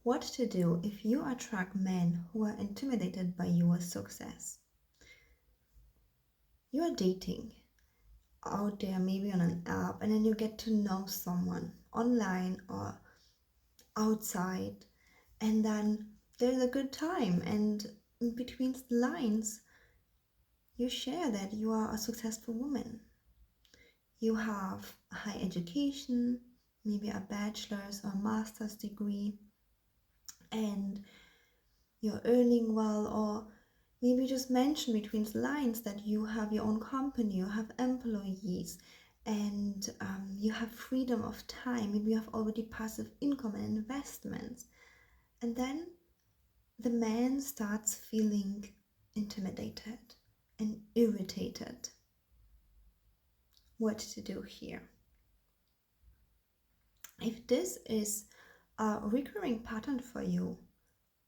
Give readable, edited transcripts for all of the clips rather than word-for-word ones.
What to do if you attract men who are intimidated by your success. You are dating out there, maybe on an app, and then you get to know someone online or outside, and then there's a good time, and in between the lines, you share that you are a successful woman. You have a high education, maybe a bachelor's or master's degree, and you're earning well, or maybe just mention between the lines that you have your own company, you have employees, and you have freedom of time. Maybe you have already passive income and investments. And then the man starts feeling intimidated and irritated. What to do here? If this is a recurring pattern for you,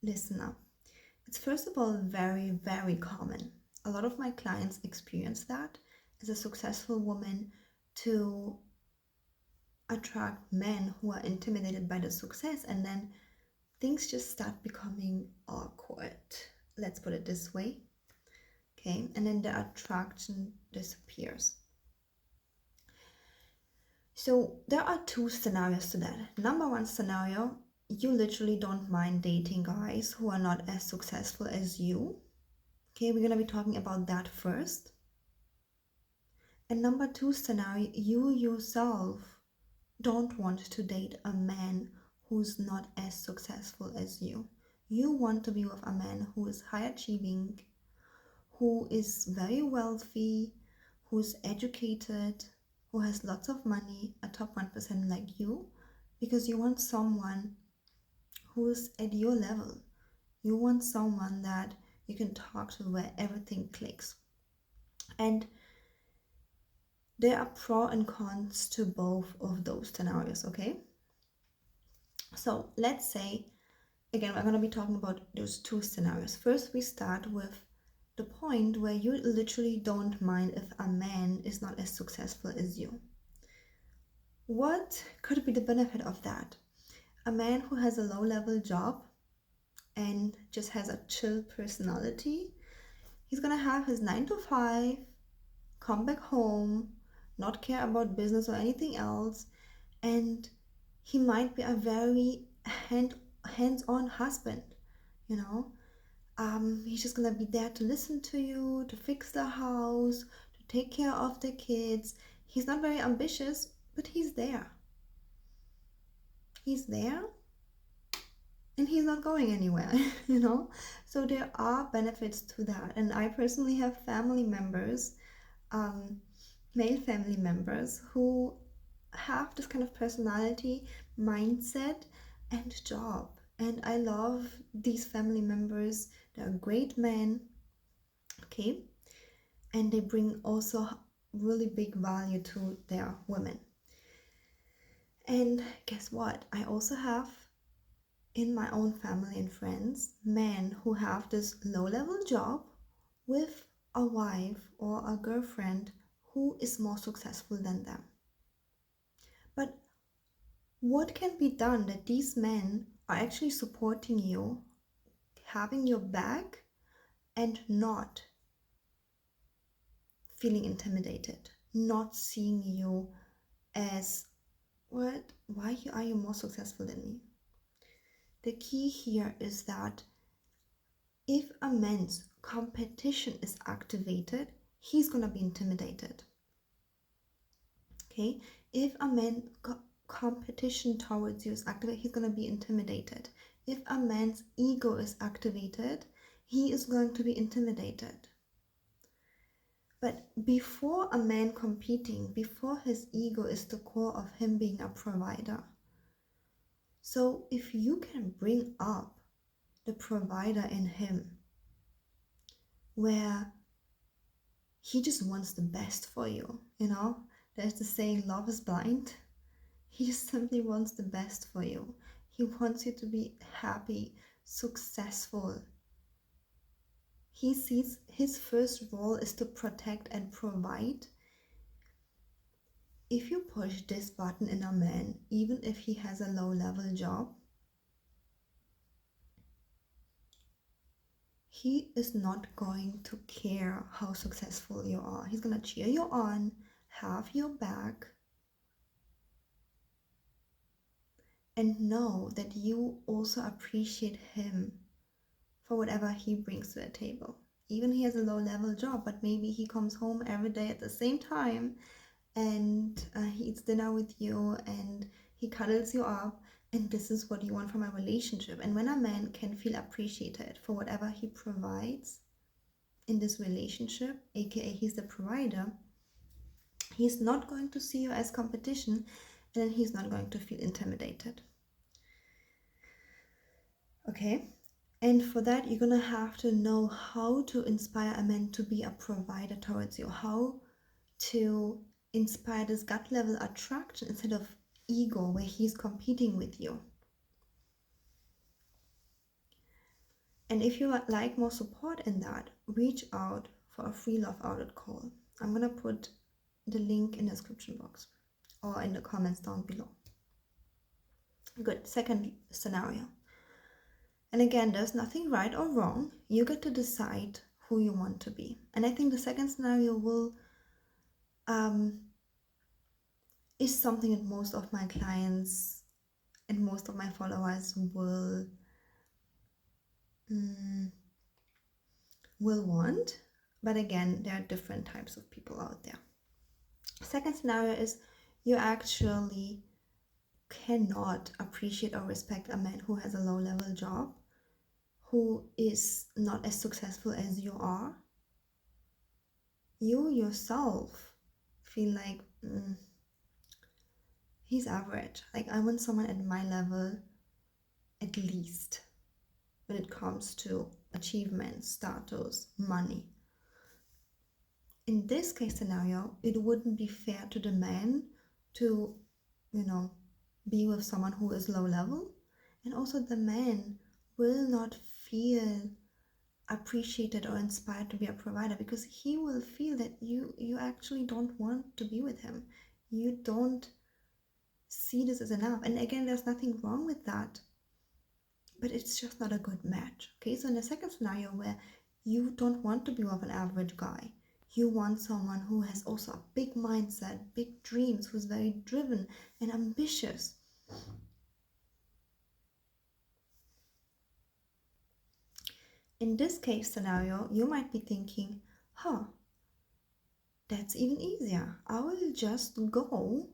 listen up. It's first of all very, very common. A lot of my clients experience that as a successful woman to attract men who are intimidated by the success, and then things just start becoming awkward. Let's put it this way. Okay, and then the attraction disappears. So there are two scenarios to that. Number one scenario, you literally don't mind dating guys who are not as successful as you. Okay, we're going to be talking about that first. And number two scenario, you yourself don't want to date a man who's not as successful as you. You want to be with a man who is high achieving, who is very wealthy, who's educated, who has lots of money, a top 1% like you, because you want someone who's at your level. You want someone that you can talk to where everything clicks. And there are pros and cons to both of those scenarios, okay? So let's say, again, we're going to be talking about those two scenarios. First, we start with the point where you literally don't mind if a man is not as successful as you. What could be the benefit of that? A man who has a low-level job and just has a chill personality, he's gonna have his 9 to 5, come back home, not care about business or anything else, and he might be a very hands-on husband, you know. He's just gonna be there to listen to you, to fix the house, to take care of the kids. He's not very ambitious, but he's there. He's there, and he's not going anywhere, you know. So there are benefits to that. And I personally have family members, male family members, who have this kind of personality, mindset, and job. And I love these family members. They're great men, okay, and they bring also really big value to their women. And guess what? I also have in my own family and friends men who have this low-level job with a wife or a girlfriend who is more successful than them. But what can be done that these men are actually supporting you, having your back, and not feeling intimidated, not seeing you as, what? Why are you more successful than me? The key here is that if a man's competition is activated, he's gonna be intimidated. Okay? If a man's competition towards you is activated, he's gonna be intimidated. If a man's ego is activated, he is going to be intimidated. But before a man competing, before his ego is the core of him being a provider. So if you can bring up the provider in him, where he just wants the best for you, you know, there's the saying, love is blind. He just simply wants the best for you. He wants you to be happy, successful. He sees his first role is to protect and provide. If you push this button in a man, even if he has a low-level job, he is not going to care how successful you are. He's going to cheer you on, have your back, and know that you also appreciate him for whatever he brings to the table. Even he has a low-level job, but maybe he comes home every day at the same time and he eats dinner with you and he cuddles you up, and this is what you want from a relationship. And when a man can feel appreciated for whatever he provides in this relationship, aka he's the provider, he's not going to see you as competition, and then he's not going to feel intimidated. Okay? And for that, you're going to have to know how to inspire a man to be a provider towards you, how to inspire this gut level attraction instead of ego where he's competing with you. And if you would like more support in that, reach out for a free love outlet call. I'm going to put the link in the description box or in the comments down below. Good. Second scenario. And again, there's nothing right or wrong. You get to decide who you want to be. And I think the second scenario will is something that most of my clients and most of my followers will want. But again, there are different types of people out there. Second scenario is you actually cannot appreciate or respect a man who has a low-level job, who is not as successful as you are. You yourself feel like he's average. Like, I want someone at my level at least when it comes to achievement, status, money. In this case scenario, it wouldn't be fair to the man to, be with someone who is low level, and also the man will not feel appreciated or inspired to be a provider because he will feel that you actually don't want to be with him. You don't see this as enough. And again, there's nothing wrong with that, but it's just not a good match. Okay, so in the second scenario where you don't want to be with an average guy, you want someone who has also a big mindset, big dreams, who's very driven and ambitious. In this case scenario, you might be thinking, that's even easier. I will just go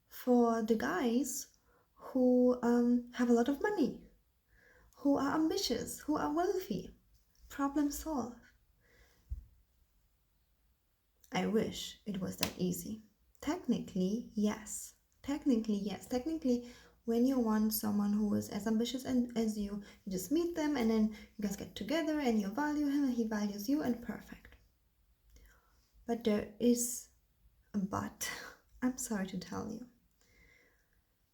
for the guys who have a lot of money, who are ambitious, who are wealthy. Problem solved. I wish it was that easy. Technically, yes. Technically, when you want someone who is as ambitious as you just meet them and then you guys get together and you value him and he values you, and perfect. But there is a but. I'm sorry to tell you.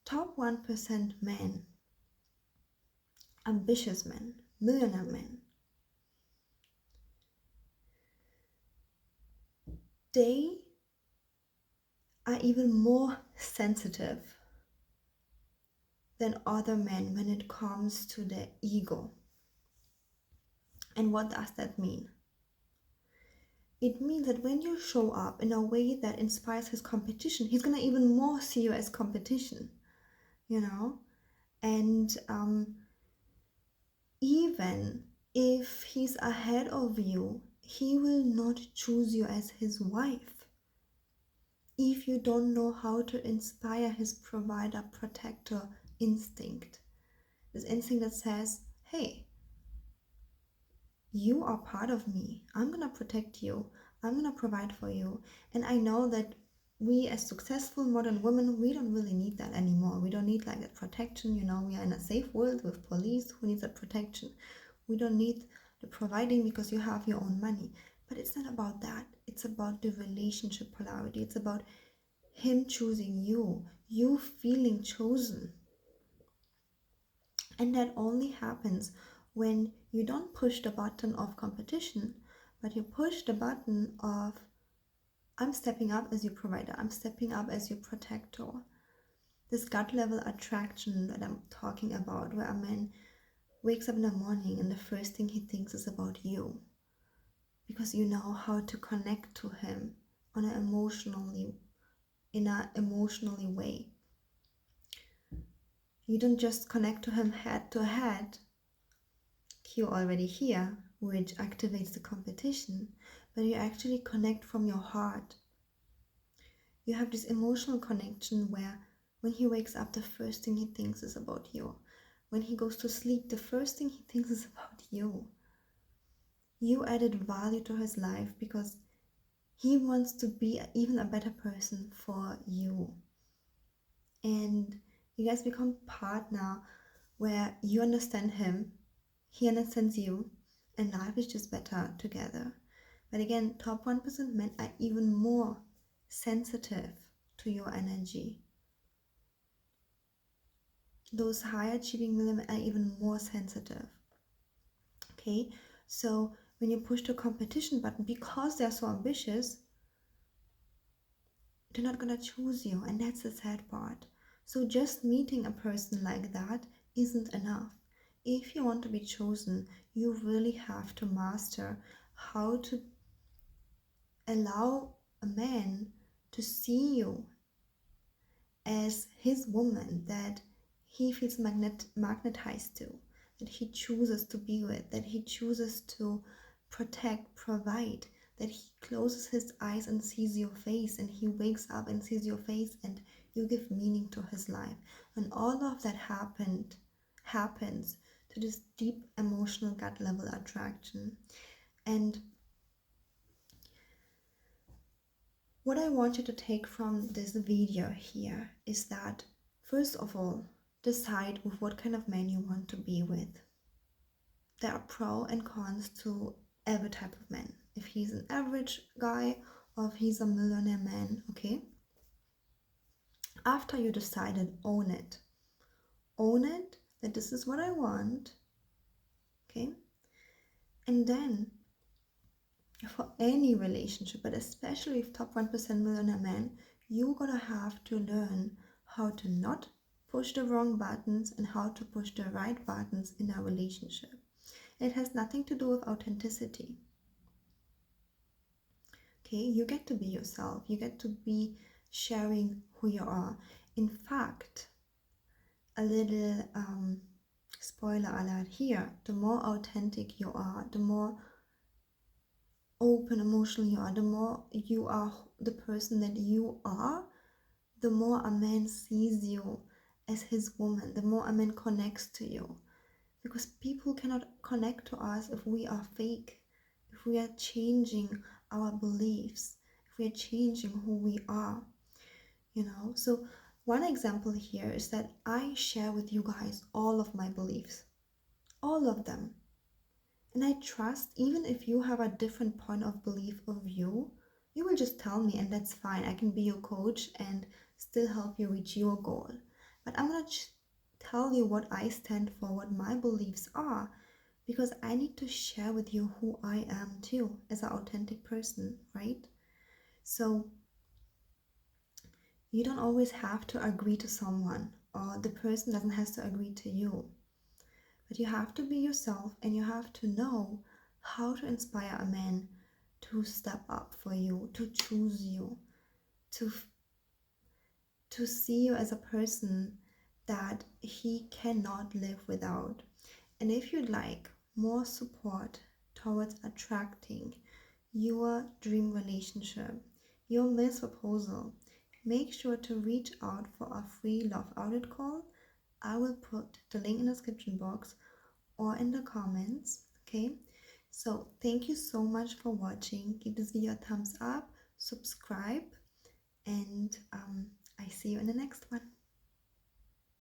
Top 1% men, ambitious men, millionaire men, they are even more sensitive than other men when it comes to their ego. And what does that mean? It means that when you show up in a way that inspires his competition, he's gonna even more see you as competition, and even if he's ahead of you, he will not choose you as his wife if you don't know how to inspire his provider protector instinct. This instinct that says, hey, you are part of me. I'm gonna protect you. I'm gonna provide for you. And I know that we as successful modern women, we don't really need that anymore. We don't need like that protection. We are in a safe world with police. Who needs that protection? We don't need the providing because you have your own money. But it's not about that. It's about the relationship polarity. It's about him choosing you, you feeling chosen. And that only happens when you don't push the button of competition, but you push the button of, I'm stepping up as your provider, I'm stepping up as your protector. This gut level attraction that I'm talking about, where a man wakes up in the morning and the first thing he thinks is about you, because you know how to connect to him on an emotionally way. You don't just connect to him head to head, cue already here, which activates the competition, but you actually connect from your heart. You have this emotional connection where when he wakes up, the first thing he thinks is about you. When he goes to sleep, the first thing he thinks is about you. You added value to his life because he wants to be even a better person for you. And you guys become partner where you understand him, he understands you, and life is just better together. But again, top 1% men are even more sensitive to your energy. Those high achieving women are even more sensitive. Okay, so when you push the competition button, because they're so ambitious, they're not gonna choose you, and that's the sad part. So just meeting a person like that isn't enough. If you want to be chosen, you really have to master how to allow a man to see you as his woman that he feels magnetized to, that he chooses to be with, that he chooses to protect, provide, that he closes his eyes and sees your face, and he wakes up and sees your face, and you give meaning to his life. And all of that happens to this deep emotional gut level attraction. And what I want you to take from this video here is that, first of all, decide with what kind of man you want to be with. There are pros and cons to every type of man. If he's an average guy or if he's a millionaire man, okay? After you decided, own it. Own it, that this is what I want, okay? And then, for any relationship, but especially with top 1% millionaire men, you're gonna have to learn how to not push the wrong buttons and how to push the right buttons in a relationship. It has nothing to do with authenticity. Okay, you get to be yourself. You get to be sharing who you are. In fact, a little spoiler alert here, the more authentic you are, the more open emotional you are, the more you are the person that you are, the more a man sees you as his woman, the more a man connects to you. Because people cannot connect to us if we are fake, if we are changing our beliefs, if we are changing who we are, you know. So one example here is that I share with you guys all of my beliefs, all of them. And I trust, even if you have a different point of belief of view, you will just tell me, and that's fine. I can be your coach and still help you reach your goal. But I'm going to tell you what I stand for, what my beliefs are, because I need to share with you who I am too, as an authentic person, right? So you don't always have to agree to someone, or the person doesn't have to agree to you. But you have to be yourself, and you have to know how to inspire a man to step up for you, to choose you, to see you as a person that he cannot live without. And if you'd like more support towards attracting your dream relationship, your Miss proposal, make sure to reach out for a free love audit call. I will put the link in the description box or in the comments, okay? So thank you so much for watching. Give this video a thumbs up, subscribe, and I see you in the next one.